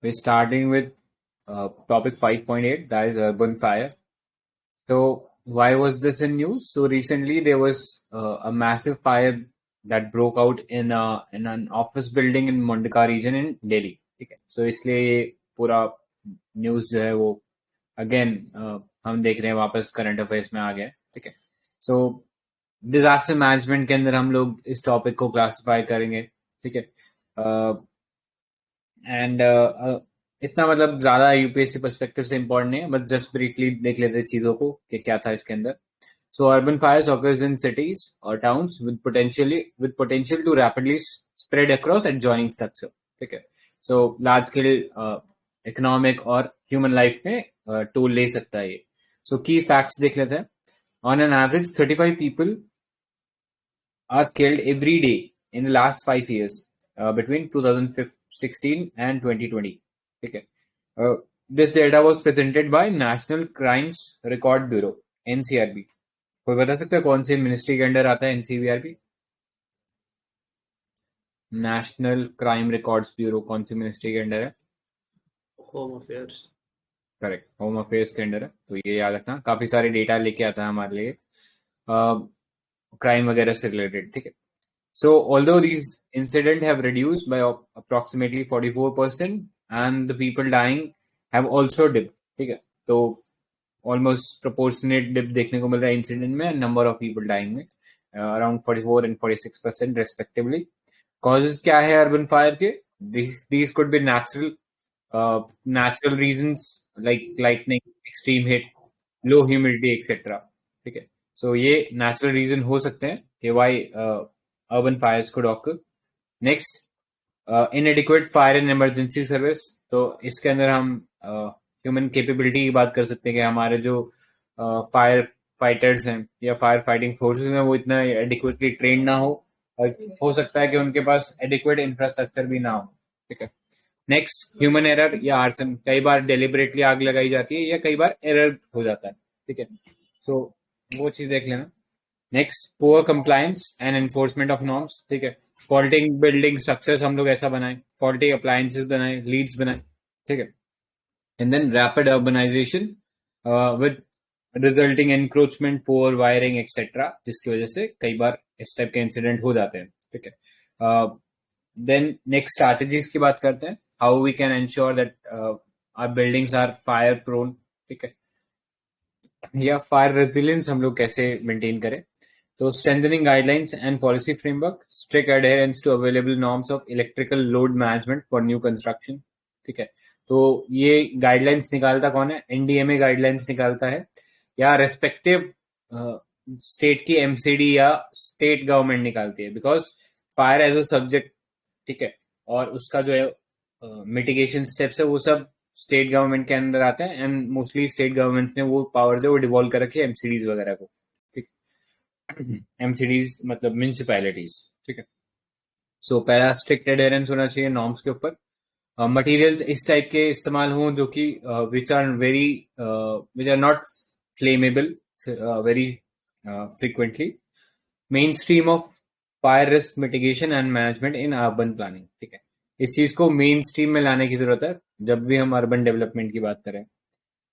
We're starting with topic 5.8, that is urban fire. So why was this in news? So recently there was a massive fire that broke out in an office building in Mondaka region in Delhi. ठीक है, so इसलिए ये पूरा news जो है वो again हम देख रहे हैं वापस करंट अफेयर्स में आ गया है. ठीक है, सो डिजास्टर मैनेजमेंट के अंदर हम लोग इस टॉपिक को क्लासिफाई करेंगे. ठीक है, एंड इतना मतलब ज्यादा यूपीएससी पर्सपेक्टिव से इम्पोर्टेंट नहीं है, बट जस्ट ब्रीफली देख लेते हैं चीजों को कि क्या था इसके अंदर. So urban fires occurs in cities or towns with potential to rapidly spread across adjoining structure. ठीक है, सो लार्ज स्केल इकोनॉमिक और ह्यूमन लाइफ में टोल ले सकता है ये. सो की फैक्ट्स देख लेते हैं. On an average 35 people are killed every day in the last 5 years between 2016 and 2020. ठीक है, this data was presented by National Crimes Record Bureau NCRB. कोई बता सकता है कौन सी मिनिस्ट्री के अंडर आता है एनसीबीआरबी? नेशनल क्राइम रिकॉर्ड्स ब्यूरो कौन सी मिनिस्ट्री के अंडर है? Home affairs. Correct, home affairs के अंडर है. तो ये याद रखना, काफी सारे डेटा लेके आता है हमारे लिए क्राइम वगैरह से रिलेटेड. ठीक है, so although these incidents have reduced by approximately 44% and the people dying have also dipped. ठीक है, तो ऑलमोस्ट प्रोपोर्शनेट डिप देखने को मिल रहा है इंसिडेंट में, नंबर ऑफ पीपल डाइंग में अराउंड 44 and 46% रेस्पेक्टिवली. कॉजेज क्या है अर्बन फायर के? These could be natural reasons like lightning, extreme heat, low humidity etcetera. ठीक है, सो ये नेचुरल रीजन हो सकते हैं कि why urban fires could occur. Next, inadequate fire and emergency service. तो इसके अंदर हम ह्यूमन कैपेबिलिटी की बात कर सकते हैं कि हमारे जो फायर फाइटर्स हैं या फायर फाइटिंग फोर्सेस हैं वो इतना एडिक्वेटली ट्रेन ना हो, और हो सकता है कि उनके पास एडिक्वेट इंफ्रास्ट्रक्चर भी ना हो. ठीक है, नेक्स्ट, ह्यूमन एरर या आर्सन. कई बार डेलिबरेटली आग लगाई जाती है या कई बार एरर हो जाता है. ठीक है, सो वो चीज देख लेना. Next, poor compliance and enforcement of norms. ठीक है, फॉल्टी बिल्डिंग स्ट्रक्चर्स हम लोग ऐसा बनाए, फॉल्टी अप्लायंसेस बनाए, लीड्स बनाए. ठीक है, and then rapid urbanization with resulting encroachment, poor wiring etc. जिसकी वजह से कई बार इस टाइप के इंसिडेंट हो जाते हैं. ठीक है, देन नेक्स्ट स्ट्रैटेजीज की बात करते हैं. How we can ensure that our buildings are fire prone. ठीक है, या फायर रेजिलियंस हम लोग कैसे मेंटेन करें. तो strengthening guidelines and policy framework, strict adherence to available norms of electrical load management for new construction. ठीक है, तो ये गाइडलाइंस निकालता कौन है? एनडीएमए गाइडलाइंस निकालता है, या रेस्पेक्टिव स्टेट की एमसीडी या स्टेट गवर्नमेंट निकालती है, because fire as a subject. ठीक है, और उसका जो है मिटिगेशन स्टेप्स है वो सब स्टेट गवर्नमेंट के अंदर आते हैं, एंड मोस्टली स्टेट गवर्नमेंट ने वो पावर जो वो डिवॉल्व कर रखी है एमसीडीज वगैरह को. ठीक, एमसीडीज मतलब म्यूनिसिपैलिटीज. ठीक है, सो पहला स्ट्रिक्ट एडहेरेंस होना चाहिए नॉर्म्स के ऊपर. मटेरियल्स इस टाइप के इस्तेमाल हों जो कि which are not flammable very frequently. Main stream of fire risk mitigation and management in urban planning. ठीक है, इस चीज को मेन स्ट्रीम में लाने की जरूरत है जब भी हम अर्बन डेवलपमेंट की बात करें.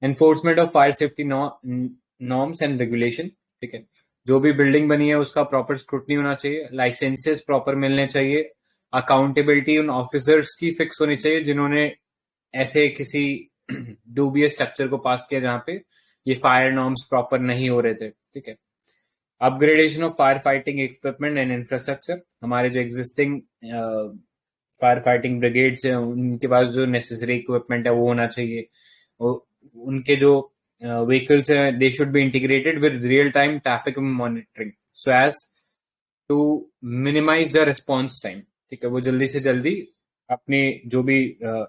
Enforcement of fire safety norms and regulation. ठीक है, जो भी बिल्डिंग बनी है उसका प्रॉपर स्क्रूटनी होना चाहिए, लाइसेंसेस प्रॉपर मिलने चाहिए, अकाउंटेबिलिटी उन ऑफिसर्स की फिक्स होनी चाहिए जिन्होंने ऐसे किसी डूबियस स्ट्रक्चर को पास किया जहां पे ये फायर नॉर्म्स प्रॉपर नहीं हो रहे थे. ठीक है, upgradation of fire fighting equipment and infrastructure. हमारे जो एग्जिस्टिंग फायर फाइटिंग ब्रिगेड्स हैं उनके पास जो नेसेसरी इक्विपमेंट है वो होना चाहिए. उनके जो व्हीकल्स हैं they should be integrated with real time traffic monitoring so as to minimise the response time. ठीक है, वो जल्दी से जल्दी अपने जो भी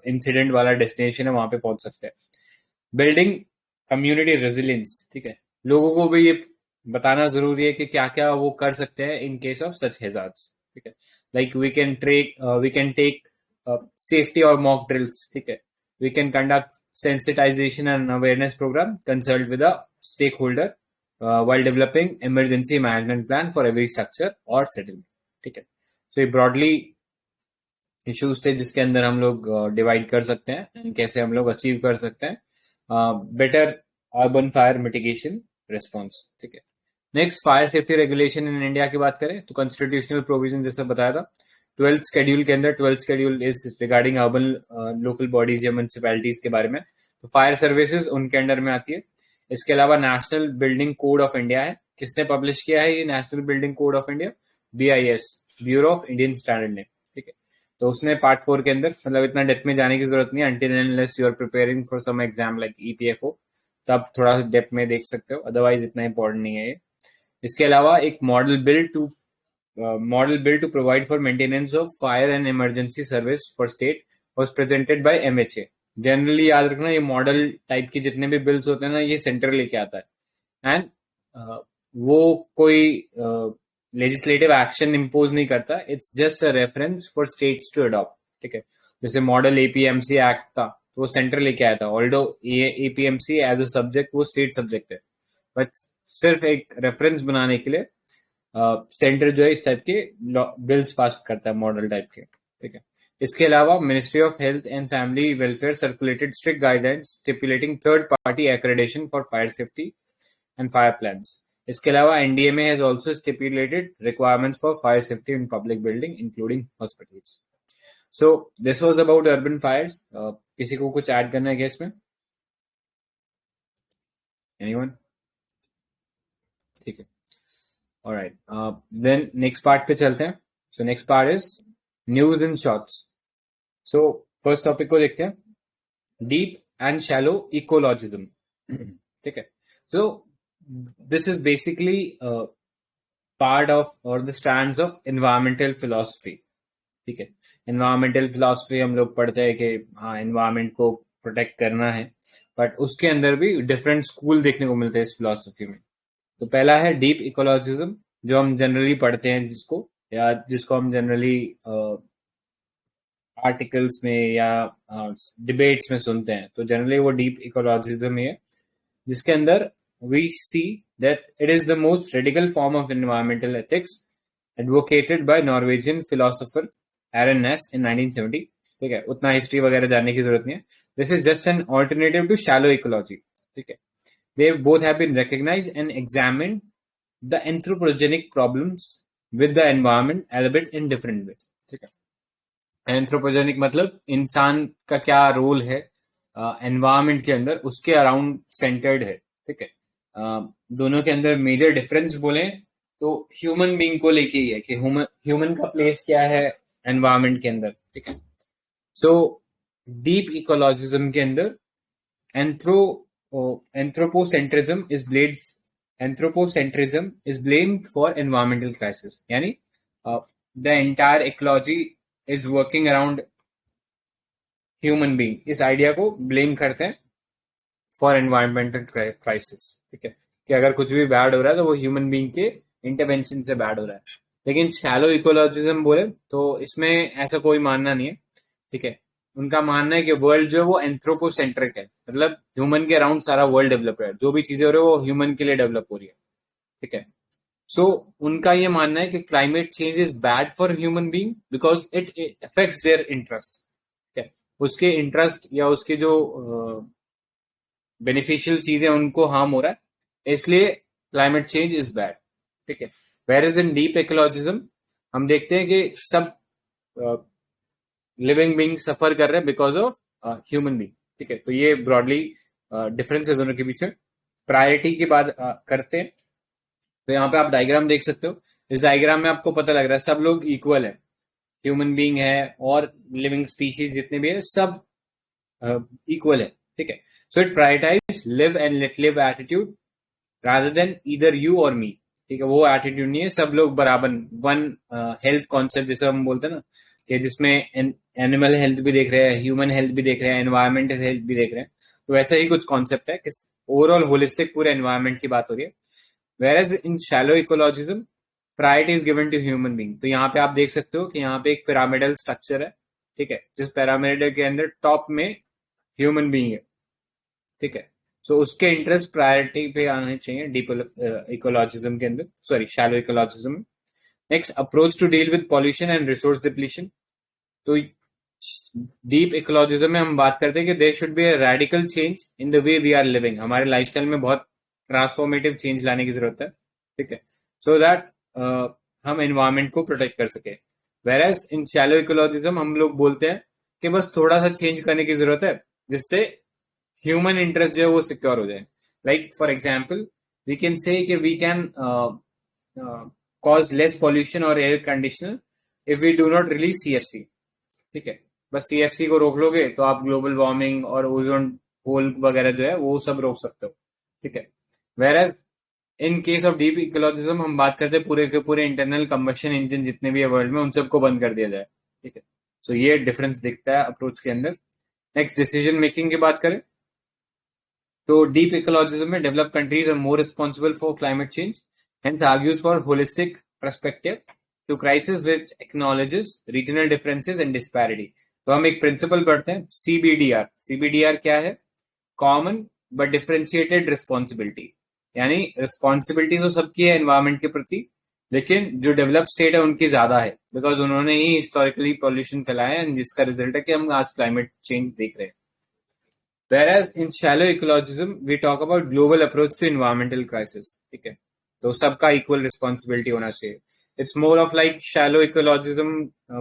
इंसिडेंट वाला डेस्टिनेशन है वहां पे पहुंच सकते हैं. Building community resilience. ठीक है, लोगों को भी ये बताना जरूरी है कि क्या क्या वो कर सकते हैं in case of such hazards. ठीक है, like we can take safety और मॉक ड्रिल्स. ठीक है, we can conduct sensitization and awareness program, consult with a stakeholder while developing emergency management plan for every structure or settlement. ठीक है, so broadly issues थे जिसके अंदर हम लोग डिवाइड कर सकते हैं एंड कैसे हम लोग अचीव कर सकते हैं better urban fire mitigation response. ठीक है, next fire safety regulation in India की बात करें तो कॉन्स्टिट्यूशनल प्रोविजन जैसा बताया था 12th शेड्यूल के अंदर 12th schedule is regarding urban local bodies या म्यूनिसिपैलिटीज के बारे में, तो फायर सर्विसेज उनके अंडर में आती है। इसके अलावा national building code of India है, किसने पब्लिश किया है ये national building code of India? BIS, bureau of Indian standard ने। ठीक है, तो उसने पार्ट 4 के अंदर, मतलब इतना डेप्थ में जाने की जरूरत नहीं है, until and unless you are preparing for some exam like EPFO, तब थोड़ा डेप्थ में देख सकते हो, अदरवाइज इतना इंपॉर्टेंट नहीं है ये। इसके अलावा एक model bill to provide for maintenance of fire and emergency service for state was presented by MHA। Generally याद रखना ये मॉडल टाइप के जितने भी बिल्स होते हैं ना ये सेंटर लेके आता है एंड वो कोई लेजिस्लेटिव एक्शन इम्पोज नहीं करता, it's just a reference for states to adopt. ठीक है, जैसे मॉडल APMC एक्ट था तो वो सेंटर लेके आया था, ऑल्दो ये APMC एज अ सब्जेक्ट वो स्टेट सब्जेक्ट है, बट सिर्फ एक रेफरेंस बनाने के लिए सेंटर जो है इस टाइप के बिल्स पास करता है मॉडल टाइप के। ठीक है, इसके अलावा ministry of health and family welfare circulated strict guidelines stipulating third party accreditation for fire safety and fire plans. इसके अलावा NDMA has also stipulated requirements for fire safety in public building including hospitals. So this was about urban fires. किसी को कुछ add करना है क्या इसमें? Anyone? ठीक है, alright. Then next part पे चलते हैं. So next part is news in shorts. So first topic को देखते हैं, deep and shallow ecologism. ठीक है, so this is basically part of or the strands of environmental philosophy. ठीक है, environmental philosophy हम लोग पढ़ते हैं कि हाँ environment को प्रोटेक्ट करना है, बट उसके अंदर भी डिफरेंट स्कूल देखने को मिलते हैं इस फिलोसफी में। तो पहला है डीप इकोलॉजिज्म, जो हम जनरली पढ़ते हैं जिसको हम जनरली आर्टिकल्स में या डिबेट्स में सुनते हैं, तो जनरली वो डीप इकोलॉजिज्म है, जिसके अंदर we see that it is the most radical form of environmental ethics advocated by Norwegian philosopher Aaron Nass in 1970. ठीक है, उतना हिस्ट्री वगैरह जानने की जरूरत नहीं है। This is just an alternative to shallow ecology. ठीक है, they both have been recognized and examined the anthropogenic problems with the environment a bit in different way. ठीक है, एंथ्रोपोजेनिक मतलब इंसान का क्या रोल है एनवायरमेंट के अंदर, उसके अराउंड सेंटर्ड है। ठीक है, दोनों के अंदर मेजर डिफरेंस बोले तो ह्यूमन बीइंग को लेके ही है कि ह्यूमन का प्लेस क्या है एनवायरमेंट के अंदर। ठीक है, सो डीप इकोलॉजिज्म के अंदर anthropocentrism is blamed for environmental crisis, यानी the entire ecology is working around human being, इस आइडिया को ब्लेम करते हैं फॉर एनवायरमेंटल क्राइसिस। ठीक है, कि अगर कुछ भी बैड हो रहा है तो वो ह्यूमन बीइंग के इंटरवेंशन से बैड हो रहा है। लेकिन शैलो इकोलॉजिज्म बोले तो इसमें ऐसा कोई मानना नहीं है। ठीक है, उनका मानना है कि वर्ल्ड जो है वो एंथ्रोपोसेंट्रिक है, मतलब ह्यूमन के अराउंड सारा वर्ल्ड डेवलप है, जो भी चीजें हो रही है वो ह्यूमन के लिए डेवलप हो रही है। ठीक है, सो उनका ये मानना है कि climate change is bad for human being because it affects their interest. ठीक है, उसके इंटरेस्ट या उसके जो बेनिफिशियल चीजें उनको हार्म हो रहा है, इसलिए क्लाइमेट चेंज इज बैड। ठीक है, where is in deep ecologism हम देखते हैं कि सब लिविंग बीइंग सफर कर रहे हैं बिकॉज ऑफ ह्यूमन बीइंग। ठीक है, तो ये ब्रॉडली डिफरेंस है दोनों के बीच में। प्रायोरिटी की बात करते हैं तो यहाँ पे आप डायग्राम देख सकते हो, इस डायग्राम में आपको पता लग रहा है सब लोग इक्वल है, ह्यूमन बीइंग है और लिविंग स्पीशीज जितने भी है सब इक्वल है। ठीक है, so it prioritise live and let live attitude rather than either you or me. ठीक है, वो एटीट्यूड नहीं है, सब लोग बराबर, वन हेल्थ कॉन्सेप्ट जैसे हम बोलते हैं ना, कि जिसमें एनिमल हेल्थ भी देख रहे हैं, ह्यूमन हेल्थ भी देख रहे हैं, एनवायरमेंटल हेल्थ भी देख रहे हैं, तो वैसा ही कुछ कॉन्सेप्ट है कि ओवरऑल होलिस्टिक पूरे एनवायरमेंट की बात हो रही है। Whereas in shallow ecologism, priority is given to human being. तो यहाँ पे आप देख सकते हो कि यहाँ पे एक पिरामिडल स्ट्रक्चर है। ठीक है, जिस पिरामिड के अंदर टॉप में ह्यूमन बीइंग है। ठीक है, सो उसके इंटरेस्ट प्रायोरिटी पे आने चाहिए डीप इकोलॉजिज्म के अंदर, sorry shallow ecologism. Next, approach to deal with pollution and resource depletion. तो डीप इकोलॉजिज्म में हम बात करते हैं कि there should be a radical change in the way we are living, हमारे लाइफस्टाइल में बहुत ट्रांसफॉर्मेटिव चेंज लाने की जरूरत है, ठीक है, सो दैट हम एनवायरमेंट को प्रोटेक्ट कर सके। वेरएज इन शैलो इकोलॉजिज्म हम लोग बोलते हैं कि बस थोड़ा सा चेंज करने की जरूरत है जिससे ह्यूमन इंटरेस्ट जो है वो सिक्योर हो जाए। Like for example we can say कि we can cause less pollution और air conditioner if we do not release CFC, ठीक है, बस सीएफसी को रोक लोगे तो आप ग्लोबल वार्मिंग और ओजोन होल वगैरह जो है वो सब रोक सकते हो, ठीक है। Whereas in case of deep ecologism हम बात करते हैं पूरे के पूरे इंटरनल कंबशन इंजन जितने भी है वर्ल्ड में उन सबको बंद कर दिया जाए, ठीक है। सो ये डिफरेंस दिखता है अप्रोच के अंदर। नेक्स्ट डिसीजन मेकिंग की बात करें तो डीप इकोलॉजिज्म में develop countries are more responsible for climate change, hence argues for holistic perspective to crisis which acknowledges regional differences and disparity. तो हम एक प्रिंसिपल पढ़ते हैं सीबीडीआर। सीबीडीआर क्या है? कॉमन बट डिफरेंशिएटेड रिस्पॉन्सिबिलिटी, यानी रिस्पॉन्सिबिलिटी तो सबकी है एनवायरमेंट के प्रति, लेकिन जो डेवलप स्टेट है उनकी ज्यादा है बिकॉज उन्होंने ही हिस्टोरिकली पॉल्यूशन फैलाया है जिसका रिजल्ट है कि हम आज क्लाइमेट चेंज देख रहे हैं। Whereas in shallow ecologism, we talk about global approach to environmental crisis, ठीक है, तो सबका equal responsibility होना चाहिए। It's more of like shallow ecologism,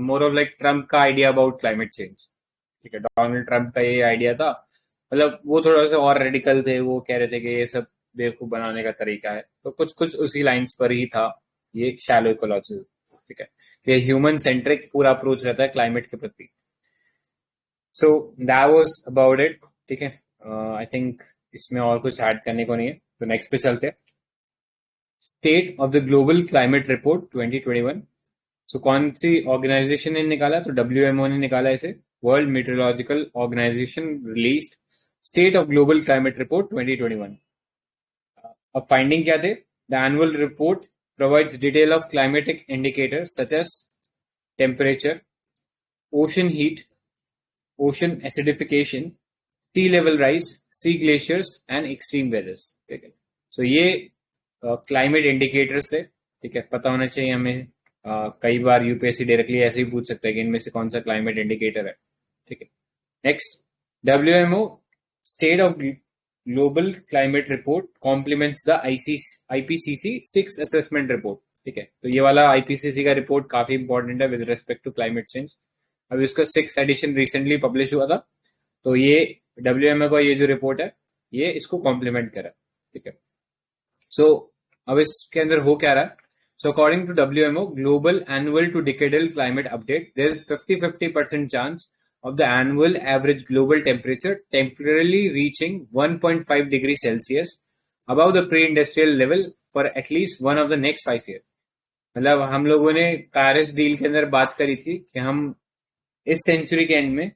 more of like Trump का idea about climate change, ठीक है, डोनाल्ड ट्रम्प का ये आइडिया था, मतलब वो थोड़ा सा और रेडिकल थे, वो कह रहे थे कि ये सब बेवकूफ बनाने का तरीका है, तो कुछ कुछ उसी लाइंस पर ही था ये शैलो इकोलॉजिज्म, ठीक है, कि ह्यूमन सेंट्रिक पूरा अप्रोच रहता है क्लाइमेट के प्रति। So that was about it, ठीक है। आई थिंक इसमें और कुछ ऐड करने को नहीं है, तो नेक्स्ट पे चलते हैं। State of the global climate report 2021। सो कौन सी ऑर्गेनाइजेशन ने निकाला? तो WMO ने निकाला इसे, world meteorological organisation released state of global climate report 2021। अब फाइंडिंग क्या थे? The annual report provides detail of climatic indicators such as temperature, ocean heat, ocean acidification, sea level rise, sea glaciers and extreme weathers, ठीक है। सो ये climate indicators है, ठीक है, पता होना चाहिए हमें। कई बार यूपीएससी डायरेक्टली ऐसे ही पूछ सकता है कि इनमें से कौन सा क्लाइमेट इंडिकेटर है, ठीक है। Next, WMO state of global climate report complements the IPCC 6 assessment report, ठीक है, तो ये वाला IPCC का रिपोर्ट काफी इंपॉर्टेंट है with respect to climate change. अभी इसका 6th एडिशन रिसेंटली पब्लिश हुआ था, तो ये WMO का ये जो रिपोर्ट है ये इसको कॉम्प्लीमेंट करा, ठीक है। सो अब इसके अंदर हो क्या रहा है? So according to WMO, global annual to decadal climate update, there is 50% chance of the annual average global temperature temporarily reaching 1.5 degrees Celsius above the pre-industrial level for at least one of the next 5 years. मतलब हम लोगों ने Paris deal के अंदर बात करी थी कि हम इस सेंचुरी के एंड में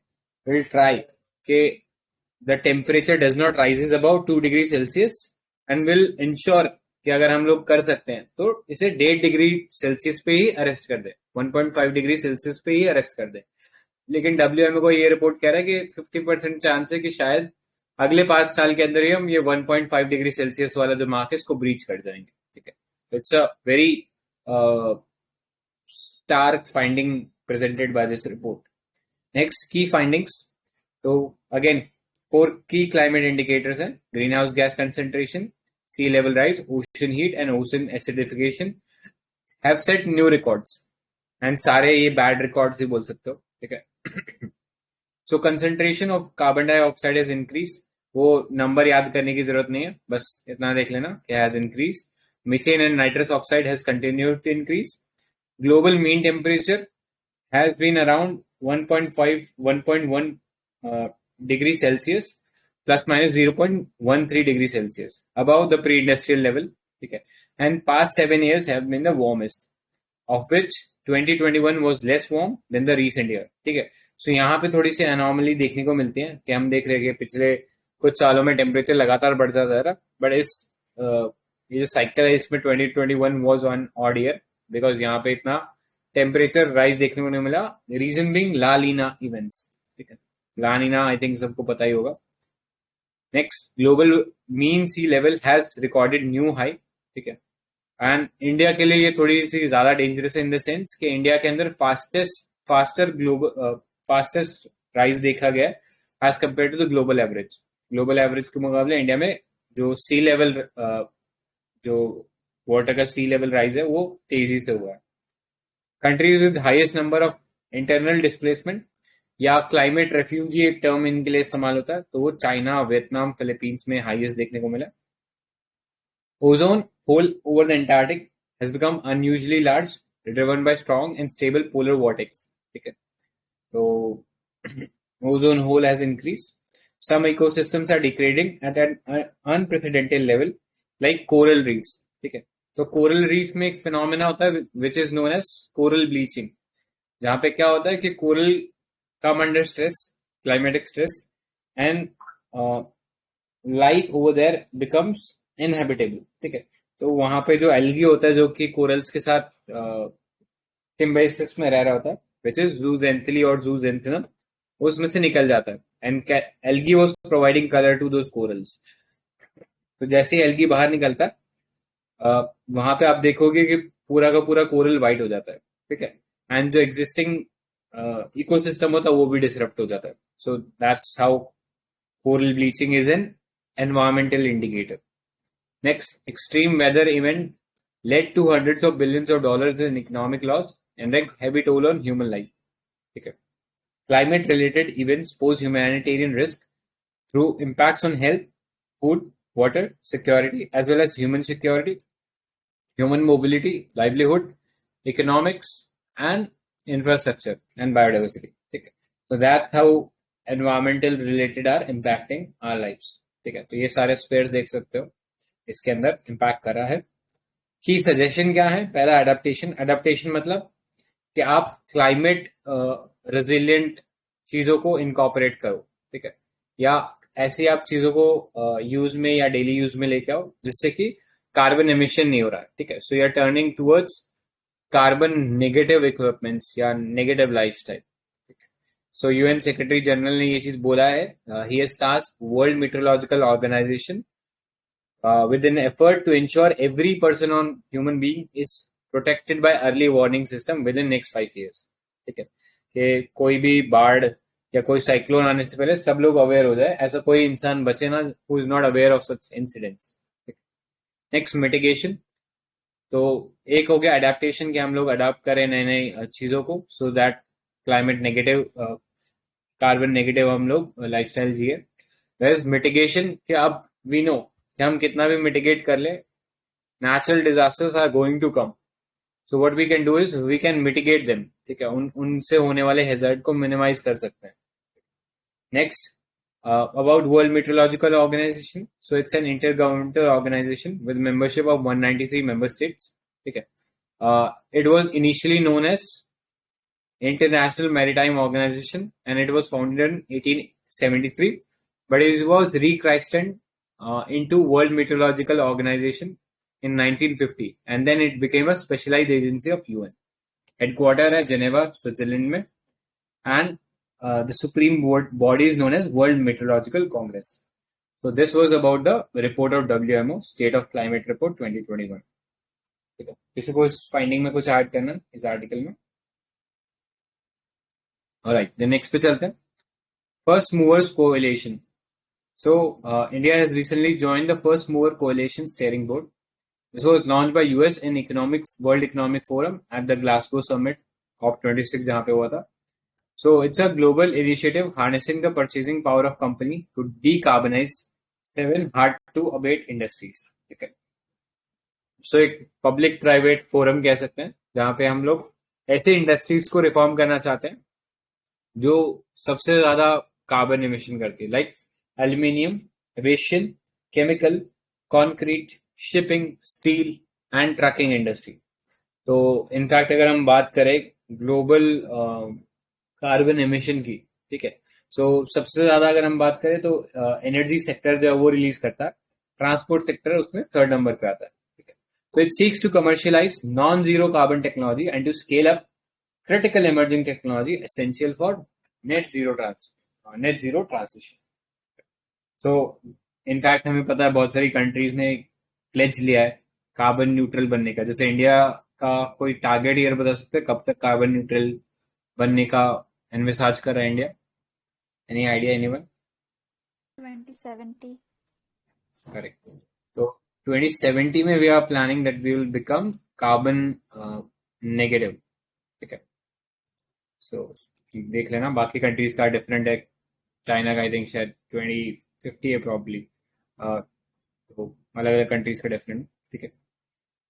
विल ट्राई कि the temperature does not rises about 2 degree Celsius and will ensure कि अगर हम लोग कर सकते हैं तो इसे 1.5 डिग्री सेल्सियस पे ही अरेस्ट कर दे, 1.5 डिग्री सेल्सियस पे ही अरेस्ट कर दे। लेकिन WMO को ये रिपोर्ट कह रहा है कि 50% चांस है कि शायद अगले 5 साल के अंदर ही हम ये 1.5 डिग्री सेल्सियस वाला जो मार्क है इसको ब्रीच कर जाएंगे, ठीक है। It's a very stark finding presented by this report. Next, key findings. तो again 4 key climate indicators हैं: greenhouse gas concentration, sea level rise, ocean heat and ocean acidification have set new records, and सारे ये bad records ही बोल सकते हो, ठीक है। So concentration of carbon dioxide has increased, वो नंबर याद करने की जरूरत नहीं है, बस इतना देख लेना कि has increased. Methane and nitrous oxide has continued to increase. Global mean temperature has been around 1.1 degree Celsius plus minus 0.13 degree Celsius above the pre-industrial level, ठीक है, and past 7 years have been the warmest, of which 2021 was less warm than the recent year, ठीक है। सो यहाँ पे थोड़ी सी anomaly देखने को मिलती है कि हम देख रहे हैं कि पिछले कुछ सालों में टेम्परेचर लगातार बढ़ जाता है, बट इस ये जो साइकिल है इसमें 2021 was on odd year because यहाँ पे इतना टेम्परेचर राइज देखने को नहीं मिला, रीजन बीइंग ला लीना इवेंट्स, ठीक है। ला लीना आई थिंक सबको पता ही होगा। Next, global mean sea level has recorded new high, ठीक है, एंड इंडिया के लिए ये थोड़ी सी ज्यादा डेंजरस है इन द सेंस कि इंडिया के अंदर फास्टर ग्लोबल फास्टेस्ट राइज देखा गया है as compare to the global average. Global average के मुकाबले इंडिया में जो सी लेवल, जो वाटर का सी लेवल राइज है वो तेजी से हुआ है। Countries with highest number of internal displacement या क्लाइमेट रेफ्यूजी एक टर्म इनके लिए इस्तेमाल होता है, तो वो चाइना, वियतनाम, फिलीपींस में हाईएस्ट देखने को मिला। Ozone hole over the Antarctic has become unusually large, driven by strong and stable polar vortex. ठीक है, तो ozone hole has increased. Some ecosystems are degrading at an unprecedented level, like coral reefs. ठीक है, तो coral reef में एक phenomena होता है which is known as coral bleaching, जहाँ पे क्या होता है कि coral come under stress, climatic stress, and life over there becomes inhabitable. ठीक है, तो वहां पे जो एल्गी होता है जो कि कोरल्स के साथ सिम्बायोसिस में रह रहा होता है, विच इज जूजेंथली और जूजेंथिनम, उसमें से निकल जाता है and algae was providing colour to those corals. तो जैसे ही एल्गी बाहर निकलता है वहां पे आप देखोगे कि पूरा का पूरा कोरल वाइट हो जाता है। ठीक है, एंड जो एग्जिस्टिंग इकोसिस्टम होता है वो भी डिसरप्ट हो जाता है। So that's how coral bleaching is an environmental indicator. Next, extreme weather event led to hundreds of billions of dollars in economic loss and wreaked heavy toll on human life. Okay. Climate-related events pose humanitarian risk through impacts on health, food, water, security, as well as human security, human mobility, livelihood, economics, and infrastructure and biodiversity. Okay. So that's how environmental related are impacting our lives. ठीक है, तो ये सारे spheres देख सकते हो इसके अंदर इम्पैक्ट कर रहा है। की सजेशन क्या है? पहला एडेप्टेशन। एडेप्टेशन मतलब कि आप क्लाइमेट रेजिलिएंट चीजों को इनकॉर्पोरेट करो। ठीक है, या ऐसी आप चीजों को यूज में या डेली यूज में लेके आओ जिससे कि कार्बन एमिशन नहीं हो रहा है। ठीक है, so you are turning towards carbon negative equipments या negative lifestyle. So UN secretary general ने ये चीज बोला है। He has tasked world meteorological organization with an effort to ensure every person on human being is protected by early warning system within next 5 years. ठीक है, कि कोई भी बाढ़ या कोई साइक्लोन आने से पहले सब लोग अवेयर हो जाए, ऐसा कोई इंसान बचे ना who is not aware of such incidents. Next, mitigation. तो एक हो गया अडेप्टेशन कि हम लोग अडाप्ट करें नई नई चीजों को so that climate negative, carbon negative हम लोग लाइफस्टाइल जिए। वेयर मिटिगेशन कि अब वी नो कि हम कितना भी मिटिगेट कर ले, natural disasters are going to come, so what we can do is we can mitigate them. ठीक है, उनसे होने वाले हैजर्ड को मिनिमाइज कर सकते हैं। Next, about World Meteorological Organization. So it's an intergovernmental organization with membership of 193 member states. ठीक है, it was initially known as International Maritime Organization and it was founded in 1873, but it was rechristened into World Meteorological Organization in 1950 and then it became a specialized agency of UN. Headquarter है Geneva, Switzerland में, and the supreme body is known as World Meteorological Congress. So this was about the report of WMO, State of Climate Report 2021. ठीक है, किसी को इस finding में कुछ add करना इस आर्टिकल में? ऑलराइट, देन नेक्स्ट पे चलते हैं। First movers coalition. So India has recently joined the First Mover Coalition Steering Board. This was launched by US in World Economic Forum at the Glasgow Summit COP26 जहाँ पे हुआ था. So it's a global initiative harnessing the purchasing power of company to decarbonize 7 hard to abate industries. ठीक है, so एक public private forum कह सकते हैं जहाँ पे हम लोग ऐसे इंडस्ट्रीज को रिफॉर्म करना चाहते हैं जो सबसे ज्यादा कार्बन एमिशन करती है, like aluminium, aviation, chemical, concrete, shipping, steel and trucking industry. तो इनफैक्ट अगर हम बात करें ग्लोबल कार्बन एमिशन की, ठीक है, सो सबसे ज्यादा अगर हम बात करें तो एनर्जी सेक्टर जो है वो रिलीज करता है, ट्रांसपोर्ट सेक्टर उसमें 3rd नंबर पे आता है। ठीक है, तो it seeks to commercialise non zero carbon technology and to scale up critical emerging technology essential for net zero transition. So in fact हमें पता है बहुत सारी कंट्रीज ने प्लेज लिया है कार्बन न्यूट्रल बनने का। जैसे इंडिया का कोई टारगेट ईयर बता सकते हैं कब तक कार्बन न्यूट्रल बनने का एनविसाज कर रहा है India? Any idea anyone? 2070। Correct. तो 2070 में we are planning that we will become carbon negative. ठीक है, सो देख लेना, बाकी कंट्रीज का डिफरेंट है। चाइना का आई थिंक शायद 2050 है प्रॉब्ली। तो अलग अलग कंट्रीज का डिफरेंट। ठीक है,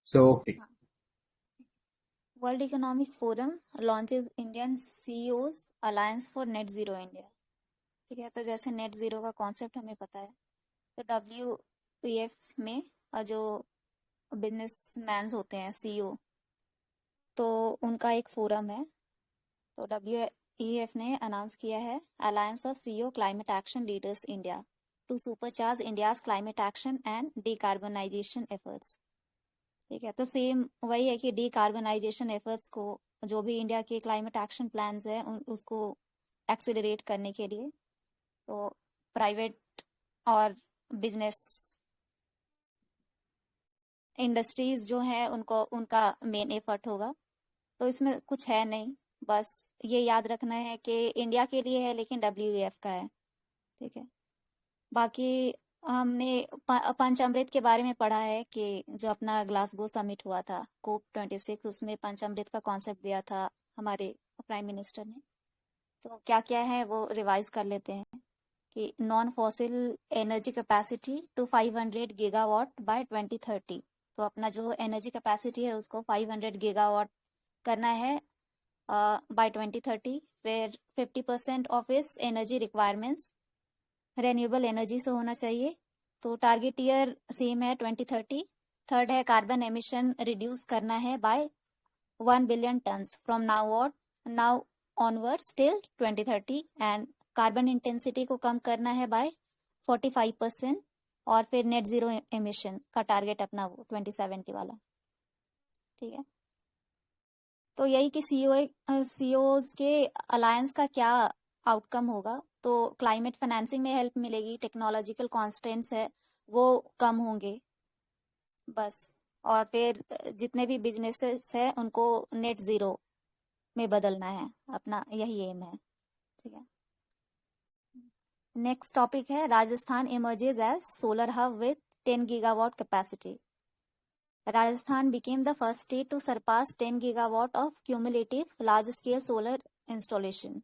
so world Economic forum launches Indian CEOs alliance for net zero India. ठीक है, तो जैसे नेट जीरो का कॉन्सेप्ट हमें पता है, तो WEF में जो बिजनेसमैन होते हैं सीईओ, तो उनका एक फोरम है। तो WEF ने अनाउंस किया है alliance of CEO climate action leaders India to supercharge India's climate action and decarbonisation efforts. ठीक है, तो सेम वही है कि डीकार्बनाइजेशन एफर्ट्स को, जो भी इंडिया के क्लाइमेट एक्शन प्लान्स है उसको एक्सेलरेट करने के लिए, तो प्राइवेट और बिजनेस इंडस्ट्रीज जो हैं उनको उनका मेन एफर्ट होगा। तो इसमें कुछ है नहीं, बस ये याद रखना है कि इंडिया के लिए है लेकिन WEF का है। ठीक है, बाकी हमने पंचामृत के बारे में पढ़ा है कि जो अपना ग्लासगो समिट हुआ था COP26, उसमें पंचामृत का कॉन्सेप्ट दिया था हमारे प्राइम मिनिस्टर ने। तो क्या क्या है वो रिवाइज कर लेते हैं कि non fossil energy capacity to 500 gigawatt by 2030। तो अपना जो एनर्जी कैपेसिटी है उसको 500 गीगावाट करना है बाय 2030। फिर 50% ऑफ इस एनर्जी रिक्वायरमेंट्स रेन्यूएबल एनर्जी से होना चाहिए। तो टारगेट ईयर सेम है 2030। थर्ड है कार्बन एमिशन रिड्यूस करना है by 1 billion tons from now onwards till 2030। And carbon intensity को कम करना है बाय 45%। और फिर नेट जीरो एमिशन का टारगेट अपना वो 2070 वाला। ठीक है, तो यही कि सीईओज के अलायंस का क्या आउटकम होगा। तो क्लाइमेट फाइनेंसिंग में हेल्प मिलेगी, टेक्नोलॉजिकल कॉन्स्टेंट्स है वो कम होंगे बस। और फिर जितने भी बिजनेसेस है उनको नेट जीरो में बदलना है, अपना यही एम है। ठीक है, नेक्स्ट टॉपिक है Rajasthan emerges as solar hub with 10 gigawatt capacity. Rajasthan became the first state to surpass 10 gigawatt of cumulative large-scale solar installation.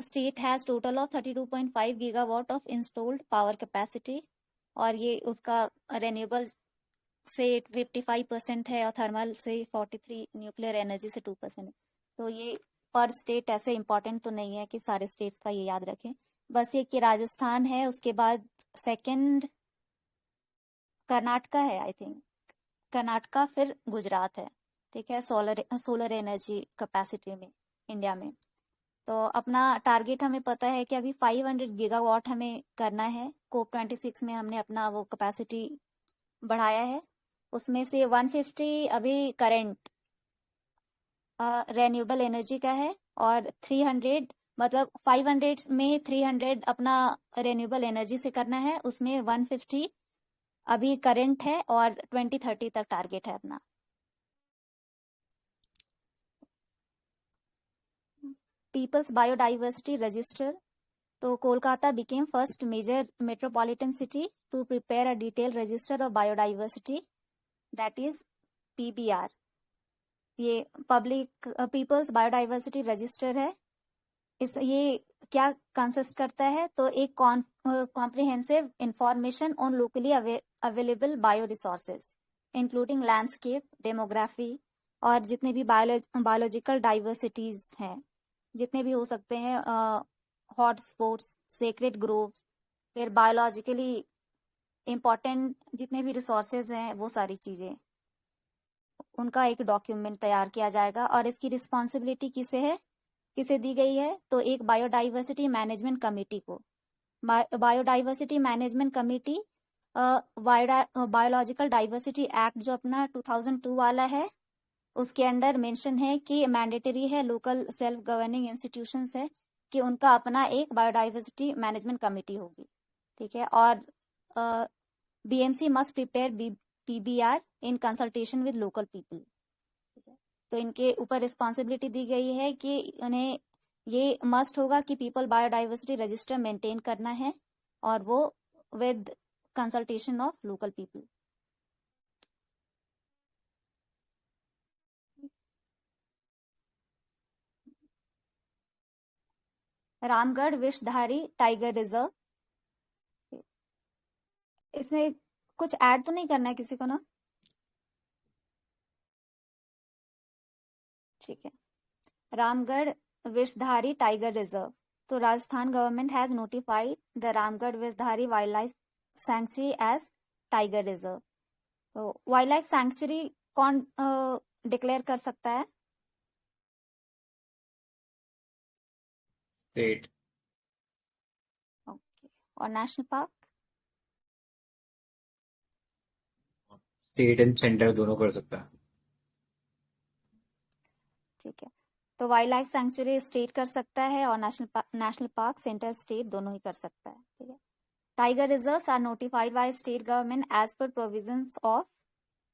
State has total of 32.5 gigawatt of installed power capacity, और ये उसका renewable से 55% है और thermal से 43, nuclear energy से 2%। तो ये पर स्टेट ऐसे इम्पोर्टेंट तो नहीं है कि सारे स्टेट्स का ये याद रखें, बस ये कि राजस्थान है, उसके बाद सेकंड कर्नाटका है आई थिंक, कर्नाटका फिर गुजरात है। ठीक है, सोलर एनर्जी कैपेसिटी में इंडिया में। तो अपना टारगेट हमें पता है कि अभी 500 गीगावाट हमें करना है। COP26 में हमने अपना वो कैपेसिटी बढ़ाया है, उसमें से 150 अभी करंट रेन्यूएबल एनर्जी का है, और 300 मतलब 500 में 300 अपना रेन्यूएबल एनर्जी से करना है, उसमें 150 अभी करंट है और 2030 तक टारगेट है अपना। People's biodiversity register. तो Kolkata became first major metropolitan city to prepare a detail register of biodiversity, that is PBR। ये पब्लिक पीपल्स बायोडाइवर्सिटी रजिस्टर है। ये क्या कंसिस्ट करता है, तो एक comprehensive information on locally available bio resources including landscape, demography, और जितने भी बायोलॉजिकल डाइवर्सिटीज हैं, जितने भी हो सकते हैं, हॉट स्पॉट्स, सेक्रेड ग्रोव्स, फिर बायोलॉजिकली इम्पॉर्टेंट जितने भी रिसोर्सेज हैं वो सारी चीज़ें, उनका एक डॉक्यूमेंट तैयार किया जाएगा। और इसकी रिस्पॉन्सिबिलिटी किसे दी गई है, तो एक बायोडाइवर्सिटी मैनेजमेंट कमेटी को। Biodiversity management committee biological diversity act जो अपना 2002 वाला है उसके अंडर मेंशन है कि मैंडेटरी है, लोकल सेल्फ गवर्निंग इंस्टीट्यूशंस है कि उनका अपना एक बायोडाइवर्सिटी मैनेजमेंट कमेटी होगी। ठीक है, और BMC must prepare PBR in consultation with local people. तो इनके ऊपर रिस्पॉन्सिबिलिटी दी गई है कि उन्हें ये मस्ट होगा कि पीपल बायोडाइवर्सिटी रजिस्टर मेंटेन करना है, और वो with consultation of local people. Ramgarh Vishdhari tiger reserve, इसमें कुछ ऐड तो नहीं करना है किसी को ना? ठीक है। रामगढ़ विषधारी टाइगर रिजर्व, तो Rajasthan government has notified the Ramgarh Vishdhari wild life sanctuary as tiger reserve. तो वाइल्ड लाइफ सैंक्चुरी कौन डिक्लेयर कर सकता है? स्टेट। ओके। और national park? State and centre दोनों कर सकता है। ठीक है, तो वाइल्ड लाइफ सैंक्चुरी स्टेट कर सकता है, और नेशनल पार्क सेंटर स्टेट दोनों ही कर सकता है। ठीक है। Tiger reserves are notified by state government as per provisions of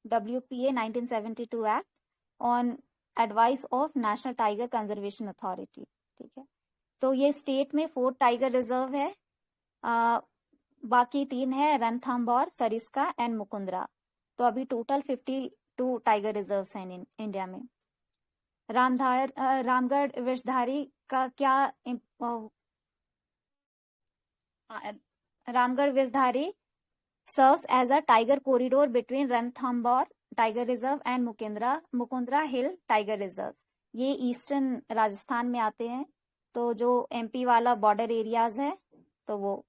WPA 1972 act on advice of national tiger conservation authority. ठीक है, तो ये स्टेट में 4 टाइगर रिजर्व है, बाकी 3 है रणथंभौर, सरिस्का एंड मुकुंदरा। तो अभी टोटल 52 टाइगर रिजर्व्स हैं इंडिया में। रामगढ़ विषधारी का क्या Ramgarh Vishdhari serves as a tiger corridor between Ranthambore tiger reserve and Mukundra hill tiger reserve. ये ईस्टर्न राजस्थान में आते हैं, तो जो MP वाला बॉर्डर एरियाज है तो वो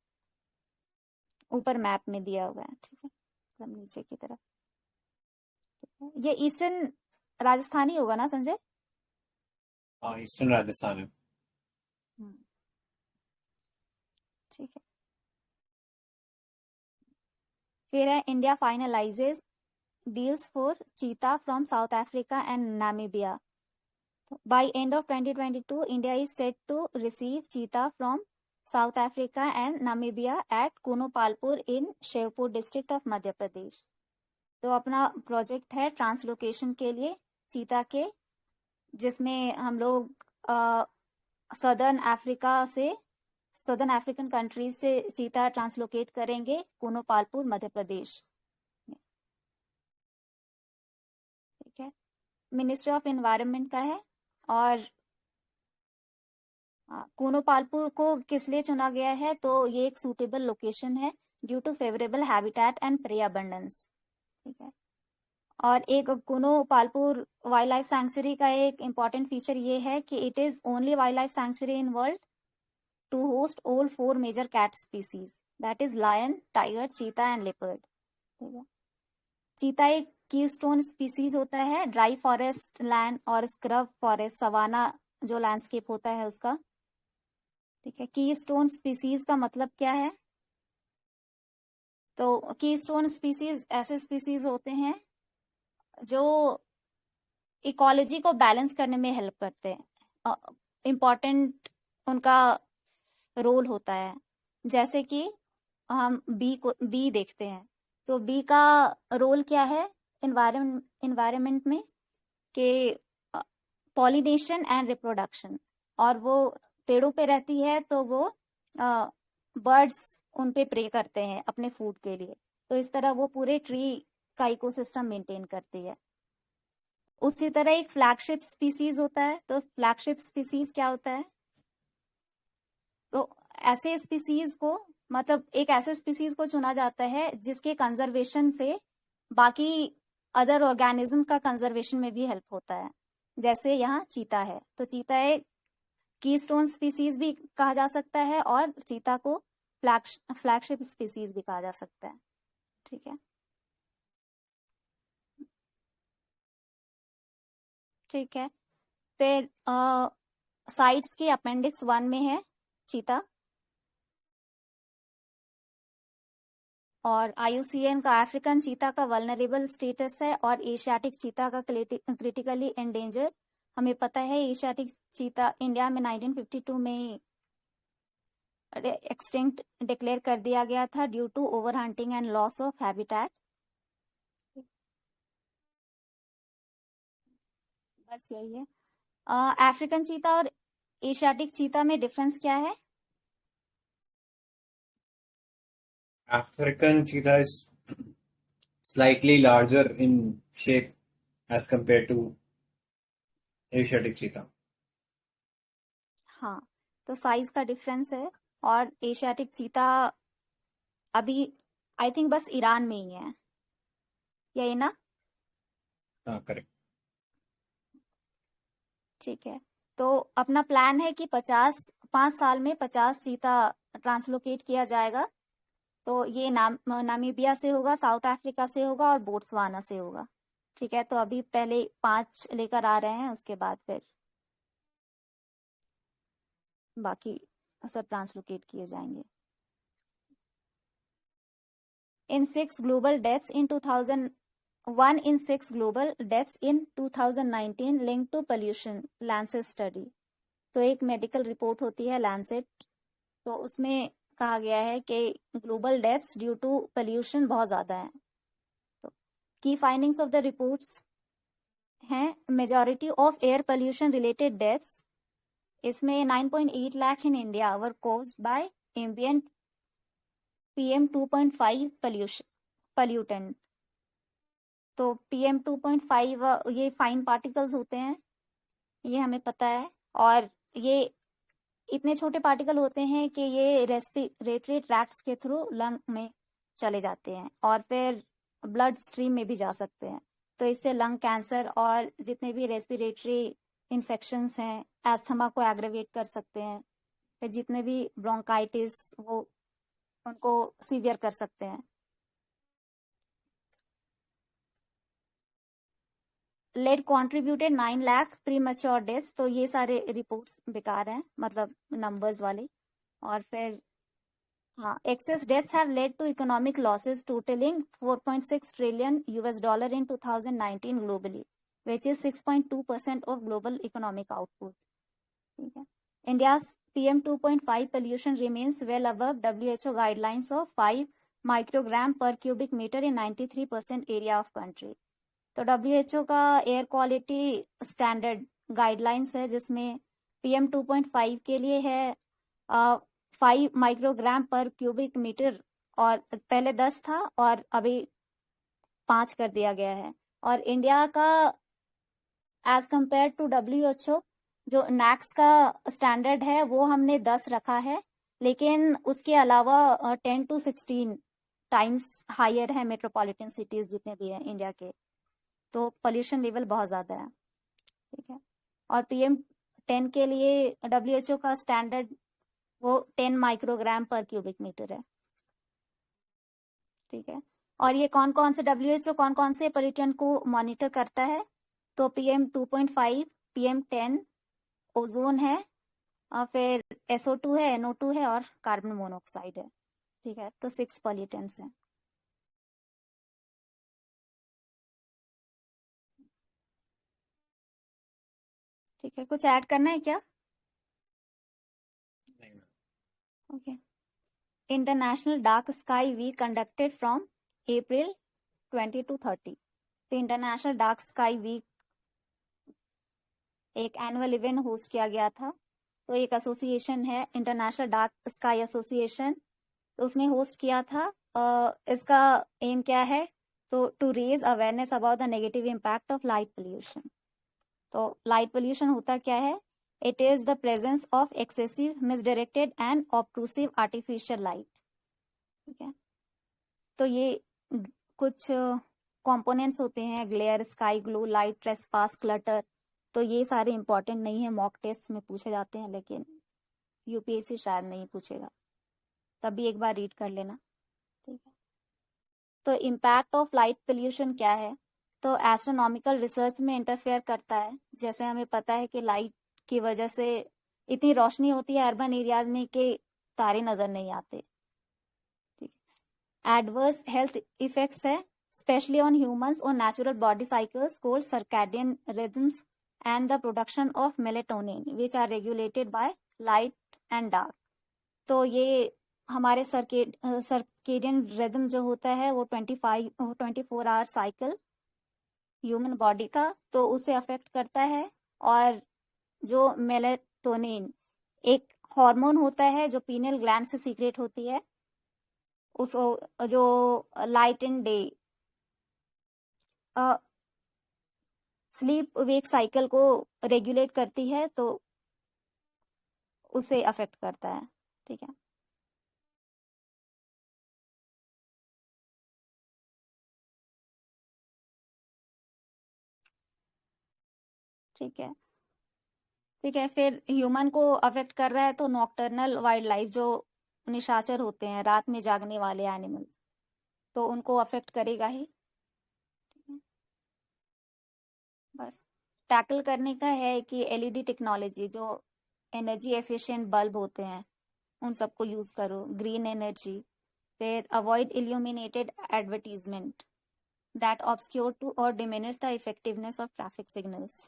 ऊपर मैप में दिया हुआ है। ठीक है, एकदम नीचे की तरफ। ये ईस्टर्न राजस्थान ही होगा ना संजय? हाँ, ईस्टर्न राजस्थान है। ठीक है। फिर है इंडिया फाइनलाइजेज डील्स फॉर चीता from south Africa and Namibia. By end of 2022, India is set to receive cheetah from South Africa and Namibia at Kunopalpur in Shivpur district of Madhya Pradesh। तो अपना project है translocation के लिए चीता के, जिसमें हम लोग सदर्न अफ्रीकन कंट्रीज से चीता ट्रांसलोकेट करेंगे कुनोपालपुर मध्य प्रदेश। ठीक है, मिनिस्ट्री ऑफ एनवायरनमेंट का है। और कुनोपालपुर को किस लिए चुना गया है? तो ये एक सूटेबल लोकेशन है due to favourable habitat and prey abundance. ठीक है, और एक कुनोपालपुर वाइल्ड लाइफ सैंक्चुरी का एक इम्पॉर्टेंट फीचर ये है कि it is only wild life sanctuary in world to host all 4 major cat species, that is lion, tiger, cheetah and leopard. ठीक है, चीता एक कीस्टोन स्पीसीज होता है ड्राई फॉरेस्ट लैंड और स्क्रब फॉरेस्ट सवाना जो लैंडस्केप होता है उसका। ठीक है, कीस्टोन स्पीसीज का मतलब क्या है? तो कीस्टोन स्पीसीज ऐसे स्पीसीज होते हैं जो इकोलॉजी को बैलेंस करने में हेल्प करते हैं, इम्पॉर्टेंट उनका रोल होता है। जैसे कि हम बी देखते हैं, तो बी का रोल क्या है इन्वायरमेंट में? कि पॉलिनेशन एंड रिप्रोडक्शन, और वो पेड़ों पे रहती है तो वो बर्ड्स उन पे प्रे करते हैं अपने फूड के लिए। तो इस तरह वो पूरे ट्री का इकोसिस्टम मेंटेन करती है। उसी तरह एक फ्लैगशिप स्पीसीज होता है। तो फ्लैगशिप स्पीसीज क्या होता है? तो ऐसे स्पीसीज को, मतलब एक ऐसे स्पीसीज को चुना जाता है जिसके कंजर्वेशन से बाकी अदर ऑर्गेनिज्म का कंजर्वेशन में भी हेल्प होता है। जैसे यहाँ चीता है, तो चीता एक कीस्टोन स्पीसीज भी कहा जा सकता है और चीता को फ्लैगशिप स्पीसीज भी कहा जा सकता है। ठीक है, ठीक है। फिर साइट्स के अपेंडिक्स 1 में है चीता, और IUCN का अफ्रीकन चीता का वल्नरेबल स्टेटस है, और एशियाटिक चीता का क्रिटिकली एंडेंजर्ड। हमें पता है एशियाटिक चीता इंडिया में 1952 में एक्सटिंक्ट डिक्लेयर कर दिया गया था due to over hunting and loss of habitat. बस यही है। अफ्रीकन चीता और एशियाटिक चीता में डिफरेंस क्या है? African cheetah is slightly larger in shape as compared to Asiatic cheetah. हाँ, तो साइज का डिफरेंस है। और एशियाटिक चीता अभी आई थिंक बस ईरान में ही है, यही ना? हाँ, करेक्ट। ठीक है, तो अपना प्लान है कि 5 साल में 50 चीता ट्रांसलोकेट किया जाएगा। तो ये नामीबिया से होगा, साउथ अफ्रीका से होगा और बोट्सवाना से होगा। ठीक है, तो अभी पहले 5 लेकर आ रहे हैं, उसके बाद फिर बाकी सब ट्रांसलोकेट किए जाएंगे। In 6 global deaths in 2001 in 6 global deaths in 2019 linked to pollution, Lancet study। तो एक मेडिकल रिपोर्ट होती है लैंसेट, तो उसमें कहा गया है कि global deaths due to pollution बहुत ज़्यादा है। तो की फाइंडिंग्स ऑफ द रिपोर्ट्स हैं, majority of air pollution related deaths, इसमें 9.8 lakh in India were caused by ambient PM 2.5 pollutant. तो PM 2.5 ये फाइन पार्टिकल्स होते हैं, ये हमें पता है। और ये इतने छोटे पार्टिकल होते हैं कि ये रेस्पिरेटरी ट्रैक्ट्स के थ्रू लंग में चले जाते हैं और फिर ब्लड स्ट्रीम में भी जा सकते हैं। तो इससे लंग कैंसर और जितने भी रेस्पिरेटरी इन्फेक्शंस हैं, एस्थमा को एग्रेवेट कर सकते हैं, फिर जितने भी ब्रोंकाइटिस वो उनको सीवियर कर सकते हैं। Lead contributed 9 lakh premature deaths. तो ये सारे रिपोर्ट्स बेकार हैं, मतलब नंबर्स वाले। और फिर हाँ, excess deaths have led to economic losses totalling $4.6 trillion in 2019 globally, which is 6.2% of global economic output. ठीक है, India's PM 2.5 pollution remains well above WHO guidelines of 5 microgram per cubic meter in 93% area of country। तो WHO का air quality standard guidelines है, जिसमें PM 2.5 के लिए है 5 microgram पर क्यूबिक मीटर, और पहले 10 था और अभी 5 कर दिया गया है। और इंडिया का एज कंपेयर टू WHO जो नैक्स का स्टैंडर्ड है वो हमने 10 रखा है, लेकिन उसके अलावा 10 to 16 टाइम्स हायर है मेट्रोपॉलिटन सिटीज जितने भी हैं इंडिया के। तो पोल्यूशन लेवल बहुत ज़्यादा है। ठीक है, और PM 10 के लिए WHO का स्टैंडर्ड वो 10 माइक्रोग्राम पर क्यूबिक मीटर है। ठीक है, और ये कौन कौन से WHO कौन कौन से पोल्यूटेंट को मॉनिटर करता है? तो PM 2.5, PM 10, ओजोन है, और फिर SO2 है, NO2 है और कार्बन मोनोऑक्साइड है। ठीक है, तो 6 पोल्यूटेंट्स हैं। ठीक है, कुछ ऐड करना है क्या? Okay. International dark sky week conducted from April 20 to 30। तो इंटरनेशनल डार्क स्काई वीक एक एनुअल इवेंट होस्ट किया गया था। तो एक एसोसिएशन है इंटरनेशनल डार्क स्काई एसोसिएशन, तो उसने होस्ट किया था। इसका एम क्या है? तो to raise awareness about the negative impact of light pollution. तो लाइट पोल्यूशन होता क्या है? It is the presence of excessive, misdirected and obtrusive artificial light. ठीक है, तो ये कुछ कंपोनेंट्स होते हैं, glare, sky glow, light trespass, clutter. तो ये सारे इंपॉर्टेंट नहीं है, मॉक टेस्ट में पूछे जाते हैं, लेकिन UPSC शायद नहीं पूछेगा, तभी एक बार रीड कर लेना। ठीक है, तो इम्पैक्ट ऑफ लाइट पोल्यूशन क्या है? तो एस्ट्रोनॉमिकल रिसर्च में इंटरफेयर करता है। जैसे हमें पता है कि लाइट की वजह से इतनी रोशनी होती है अर्बन एरियाज में कि तारे नजर नहीं आते। ठीक है, एडवर्स हेल्थ इफेक्ट्स है स्पेशली ऑन ह्यूमंस और natural body cycles called circadian rhythms and the production of melatonin which are regulated by light and dark। तो ये हमारे सर्केडियन रिदम जो होता है वो 24 आवर साइकिल ह्यूमन बॉडी का, तो उसे अफेक्ट करता है। और जो मेलेटोनिन एक हार्मोन होता है जो पीनियल ग्लैंड से सीक्रेट होती है, उस जो light and day sleep wake cycle को रेगुलेट करती है, तो उसे अफेक्ट करता है। ठीक है, ठीक है, ठीक है। फिर ह्यूमन को अफेक्ट कर रहा है तो नॉकटर्नल वाइल्ड लाइफ, जो निशाचर होते हैं, रात में जागने वाले एनिमल्स, तो उनको अफेक्ट करेगा ही। बस टैकल करने का है कि एलईडी टेक्नोलॉजी, जो एनर्जी एफिशिएंट बल्ब होते हैं, उन सबको यूज करो, ग्रीन एनर्जी। फिर avoid illuminated advertisement that obscure to और diminish the effectiveness of traffic signals.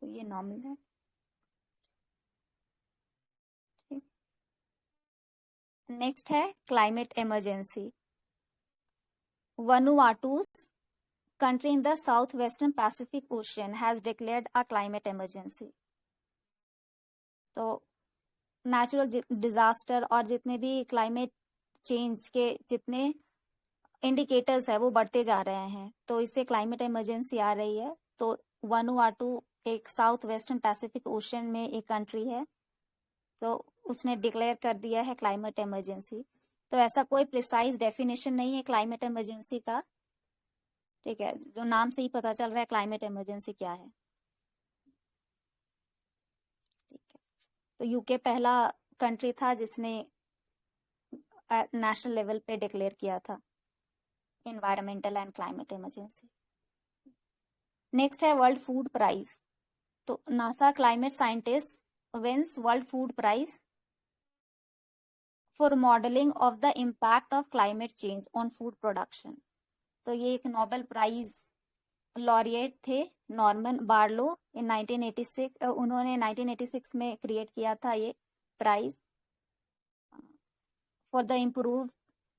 तो ये नॉर्मल है। नेक्स्ट है climate emergency. Vanuatu's, country in the southwestern Pacific Ocean, has declared a climate emergency. तो natural disaster और जितने भी क्लाइमेट चेंज के जितने इंडिकेटर्स है वो बढ़ते जा रहे हैं, तो इससे क्लाइमेट इमरजेंसी आ रही है। तो वनुआटू एक साउथ वेस्टर्न पैसिफिक ओशन में एक कंट्री है, तो उसने डिक्लेयर कर दिया है क्लाइमेट इमरजेंसी। तो ऐसा कोई प्रिसाइज डेफिनेशन नहीं है क्लाइमेट इमरजेंसी का, ठीक है, जो नाम से ही पता चल रहा है क्लाइमेट इमरजेंसी क्या है। ठीक है, तो यूके पहला कंट्री था जिसने नेशनल लेवल पे डिक्लेयर किया था environmental and climate emergency. Next है वर्ल्ड फूड प्राइज। तो NASA climate scientist wins world food prize for modelling of the impact of climate change on food production. तो ये एक नोबेल प्राइज लॉरिएट थे, Norman Borlaug, in 1986। उन्होंने 1986 में create किया था ये prize for the improve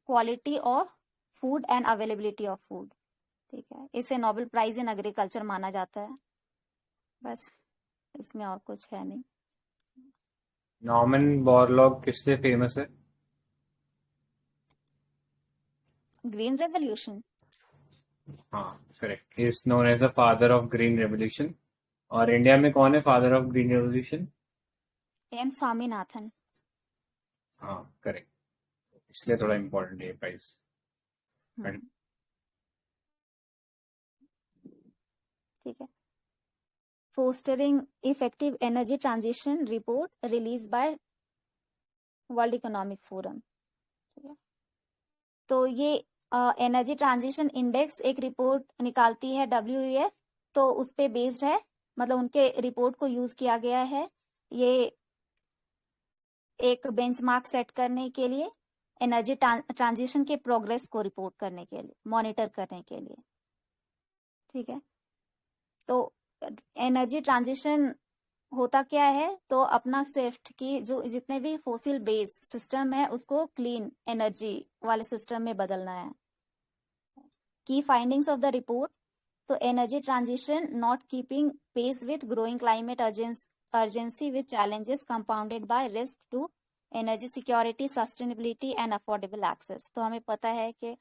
quality of food and availability of food. ठीक है, इसे नोबेल प्राइज इन एग्रीकल्चर माना जाता है। बस इसमें और कुछ है नहीं। नॉर्मन बोरलॉग किस लिए फेमस है? Green revolution. हाँ, correct. Is known as the father of green revolution. और इंडिया में कौन है father of green revolution? M Swaminathan. हाँ, करेक्ट। इसलिए थोड़ा इम्पोर्टेंट है प्राइस। ठीक है, fostering effective energy transition report release by World Economic Forum. तो ये एनर्जी ट्रांजिशन इंडेक्स एक रिपोर्ट निकालती है WEF, तो उस पे बेस्ड है, मतलब उनके रिपोर्ट को यूज किया गया है ये एक बेंचमार्क सेट करने के लिए, एनर्जी ट्रांजिशन के प्रोग्रेस को रिपोर्ट करने के लिए, मॉनिटर करने के लिए। ठीक है, तो एनर्जी ट्रांजिशन होता क्या है, तो अपना शिफ्ट की जो जितने भी फोसिल बेस सिस्टम है उसको क्लीन एनर्जी वाले सिस्टम में बदलना है। की फाइंडिंग्स ऑफ द रिपोर्ट, तो energy transition not keeping pace with growing climate urgency with challenges compounded by risk to energy security, sustainability and affordable access. तो हमें पता है कि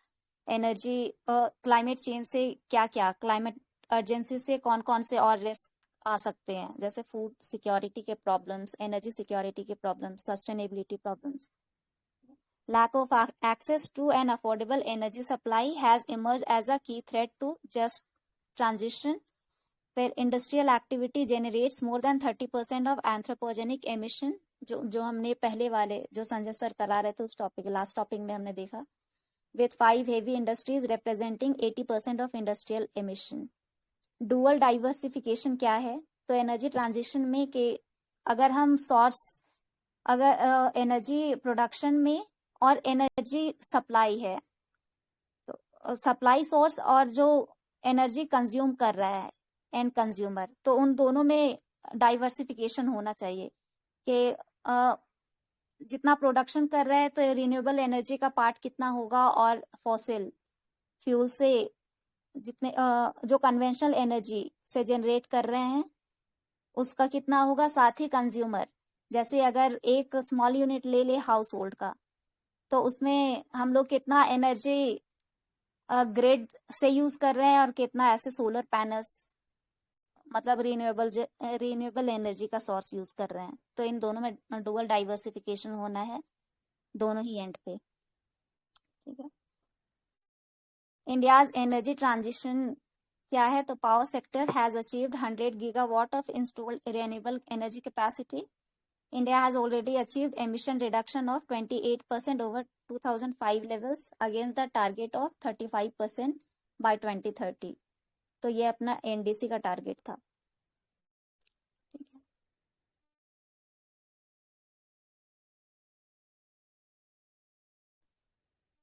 एनर्जी क्लाइमेट चेंज से क्या क्या, क्लाइमेट अर्जेंसी से कौन कौन से और रिस्क आ सकते हैं, जैसे फूड सिक्योरिटी के प्रॉब्लम्स, एनर्जी सिक्योरिटी के problems, sustainability problems. Lack of access to an affordable energy supply has emerged as a key threat to just transition, where industrial activity generates more than 30% of anthropogenic emission, जो हमने पहले वाले जो Sanjay sir करा रहे थे उस टॉपिक, लास्ट टॉपिक में हमने देखा, with 5 heavy industries representing 80% of industrial emission. Dual diversification क्या है, तो एनर्जी ट्रांजिशन में कि अगर हम सोर्स, अगर एनर्जी प्रोडक्शन में और एनर्जी सप्लाई है, तो सप्लाई सोर्स और जो एनर्जी कंज्यूम कर रहा है एंड कंज्यूमर, तो उन दोनों में डाइवर्सिफिकेशन होना चाहिए कि जितना प्रोडक्शन कर रहा है तो रिन्यूएबल एनर्जी का पार्ट कितना होगा, और फॉसिल फ्यूल से जितने जो कन्वेंशनल एनर्जी से जनरेट कर रहे हैं उसका कितना होगा, साथ ही कंज्यूमर जैसे अगर एक स्मॉल यूनिट ले ले हाउस होल्ड का, तो उसमें हम लोग कितना एनर्जी ग्रिड से यूज कर रहे हैं और कितना ऐसे सोलर पैनल्स, मतलब रिन्यूएबल एनर्जी का सोर्स यूज कर रहे हैं। तो इन दोनों में डुअल डाइवर्सिफिकेशन होना है दोनों ही एंड पे। ठीक है, इंडियाज एनर्जी ट्रांजिशन क्या है? तो power sector has achieved 100 gigawatt of installed renewable energy capacity. India has already achieved emission reduction of 28% over 2005 levels against the target of 35% by 2030। तो ये अपना एनडीसी का टारगेट था। ठीक है,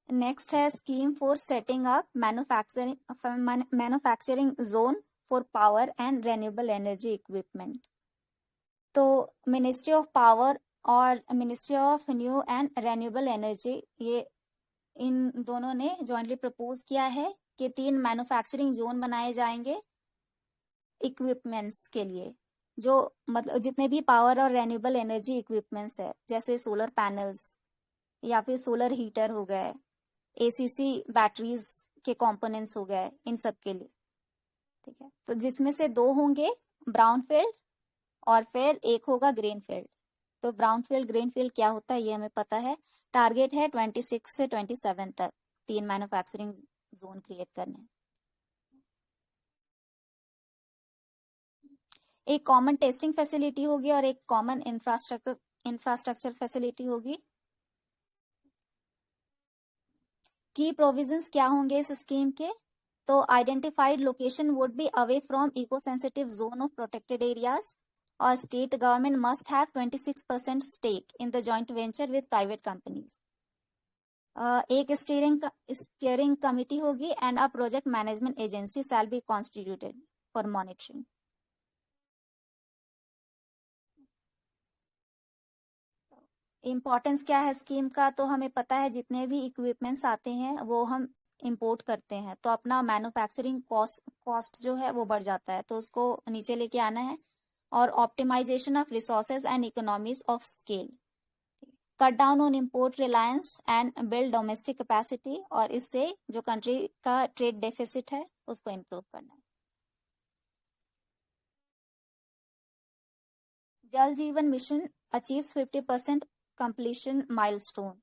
नेक्स्ट है scheme for setting up manufacturing zone for power and renewable energy equipment. तो ministry of power और ministry of new and renewable energy, ये इन दोनों ने जॉइंटली प्रपोज किया है कि 3 मैन्युफैक्चरिंग जोन बनाए जाएंगे इक्विपमेंट्स के लिए, जो मतलब जितने भी पावर और रेन्यूएबल एनर्जी इक्विपमेंट्स है, जैसे सोलर पैनल्स या फिर सोलर हीटर हो गए, एसीसी बैटरीज के कंपोनेंट्स हो गए, इन सब के लिए। ठीक है, तो जिसमें से 2 होंगे ब्राउन फील्ड और फिर एक होगा ग्रीन फील्ड। तो ब्राउन फील्ड ग्रीन फील्ड क्या होता है ये हमें पता है। टारगेट है 26 से 27 तक 3 मैन्युफैक्चरिंग जोन क्रिएट करने। एक कॉमन टेस्टिंग फैसिलिटी होगी और एक कॉमन इंफ्रास्ट्रक्चर फैसिलिटी होगी। की प्रोविजंस क्या होंगे इस स्कीम के? तो identified location would be away from eco sensitive zone of protected areas, और state government must have 26% stake in the joint venture with private companies. एक स्टीयरिंग कमिटी होगी and a project management agency shall be constituted for monitoring. Importance क्या है scheme का? तो हमें पता है जितने भी इक्विपमेंट्स आते हैं वो हम इंपोर्ट करते हैं, तो अपना मैन्युफैक्चरिंग कॉस्ट जो है वो बढ़ जाता है, तो उसको नीचे लेके आना है। और optimisation of resources and economies of scale, cut down on import reliance and build domestic capacity, और इससे जो कंट्री का ट्रेड डेफिसिट है उसको इम्प्रूव करना है। जल जीवन mission achieves 50% completion milestone.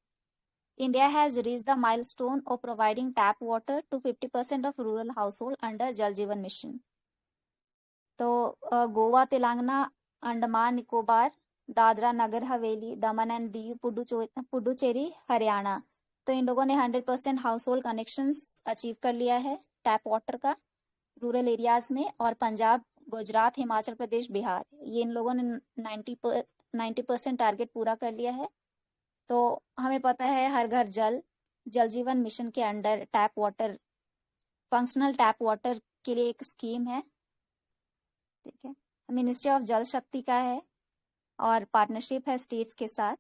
India has reached the milestone of providing tap water to 50% of rural household under Jal Jeevan Mission. तो गोवा, तेलंगाना, अंडमान निकोबार, दादरा नगर हवेली, दमन एंड दीव, पुडुचेरी, हरियाणा, तो इन लोगों ने 100% हाउस होल्ड कनेक्शंस अचीव कर लिया है टैप वाटर का रूरल एरियाज में। और पंजाब, गुजरात, हिमाचल प्रदेश, बिहार, ये इन लोगों ने 90% टारगेट पूरा कर लिया है। तो हमें पता है हर घर जल, जल जीवन मिशन के under tap water, functional tap water के लिए एक स्कीम है। ठीक है, मिनिस्ट्री ऑफ जल शक्ति का है और पार्टनरशिप है स्टेट्स के साथ।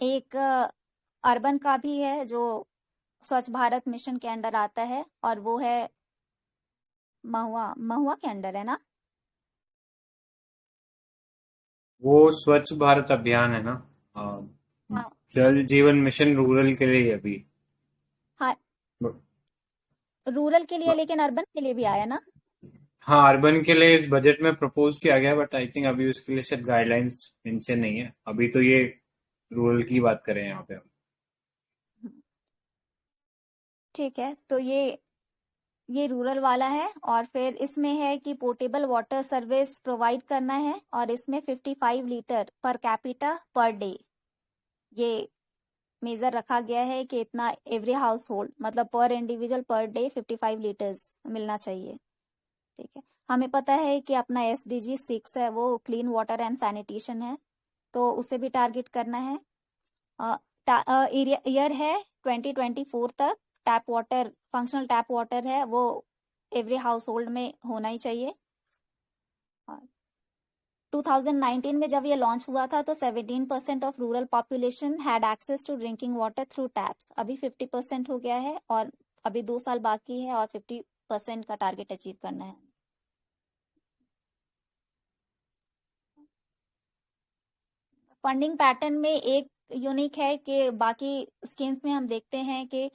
एक अर्बन का भी है जो स्वच्छ भारत मिशन के अंडर आता है, और वो है महुआ के अंडर है ना? वो स्वच्छ भारत अभियान है ना। हाँ जल जीवन मिशन रूरल के लिए अभी। हाँ, ब- रूरल के लिए, ब- लेकिन अर्बन के लिए भी आया ना? हाँ, अर्बन के लिए इस बजट में प्रपोज किया गया, बट आई थिंक अभी उसके लिए शायद गाइडलाइंस इनसे नहीं है। अभी तो ये रूरल की बात करें यहाँ पे हम। ठीक है, तो ये रूरल वाला है। और फिर इसमें है कि पोर्टेबल वाटर सर्विस प्रोवाइड करना है, और इसमें 55 litre per capita per day ये मेजर रखा गया है कि इतना एवरी हाउस होल्ड, मतलब पर इंडिविजुअल पर डे 55 लीटर्स मिलना चाहिए। ठीक है, हमें पता है कि अपना SDG 6 है वो क्लीन वाटर एंड सैनिटेशन है, तो उसे भी टारगेट करना है। ईयर है 2024 तक tap water, functional tap water है वो एवरी हाउस होल्ड में होना ही चाहिए। 2019 में जब ये लॉन्च हुआ था तो 17% of rural population had access to drinking water through taps. अभी 50% हो गया है, और अभी 2 साल बाकी है और 50% का टारगेट अचीव करना है। फंडिंग पैटर्न में एक यूनिक है कि बाकी स्कीम्स में हम देखते हैं कि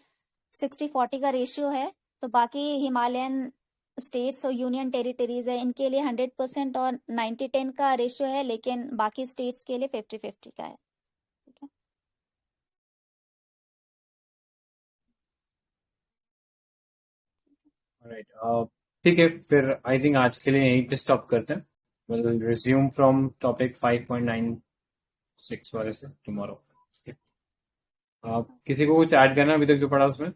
60-40 का रेशियो है, तो बाकी हिमालयन स्टेट्स और यूनियन टेरिटरीज है, इनके लिए 100% और 90-10 का रेशियो है, लेकिन बाकी स्टेट्स के लिए 50-50 का है। ठीक है। राइट, ठीक है, फिर आई थिंक आज के लिए यहीं पे स्टॉप करते हैं। विल रिज्यूम फ्रॉम टॉपिक 5.96 वाले से टुमारो। किसी को कुछ ऐड करना अभी तक जो पढ़ा उसमें?